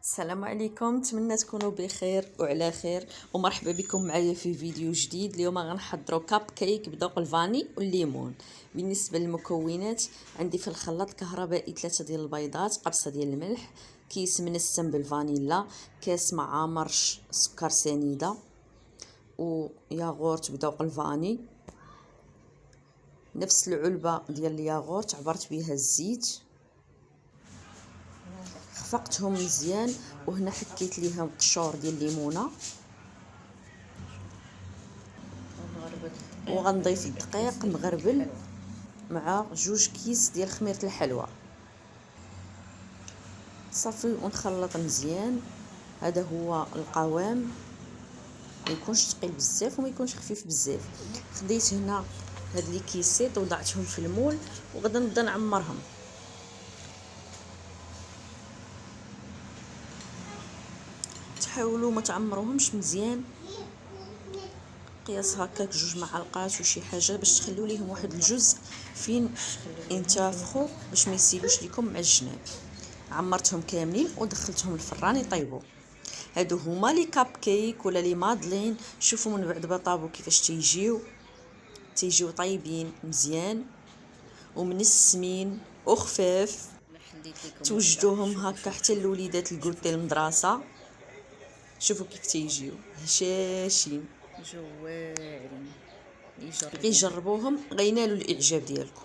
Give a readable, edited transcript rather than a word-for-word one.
السلام عليكم، نتمنى تكونوا بخير وعلى خير ومرحبا بكم معايا في فيديو جديد. اليوم غنحضروا كاب كيك بذوق الفاني والليمون. بالنسبه للمكونات عندي في الخلاط كهربائي 3 ديال البيضات، قبصه ديال الملح، كيس منسم بالفانيلا، كاس مع مرش سكر سنيده وياغورت بذوق الفاني، نفس العلبه ديال الياغورت عبرت بها الزيت، خفقتهم مزيان وهنا حكيت ليهم قشور ديال الليمونه، وغنضيف الدقيق مغربل مع 2 كيس ديال خميره الحلوى صافي ونخلط مزيان. هذا هو القوام، ما يكونش ثقيل بزاف وما يكونش خفيف بزاف. خديت هنا هاد لي كيسيط وضعتهم في المول وغدا نبدا نعمرهم. تحاولوا ما تعمروهمش مزيان، قياس هكاك 2 معالق وشي حاجه باش تخليو ليهم واحد الجزء فين ينتفخوا باش ما يسيلوش لكم مع الجناب. عمرتهم كاملين ودخلتهم الفران يطيبوا. هادو هما لي كاب كيك ولا لي مادلين. شوفوا من بعد ما طابوا كيفاش تيجيو طيبين مزيان ومنسمين وخفاف. توجدوهم هكا حتى الوليدات الكوتي المدرسه. شوفوا كيف تيجيو هشاشين جواعين. غيجربوهم غينالوا الاعجاب ديالكم.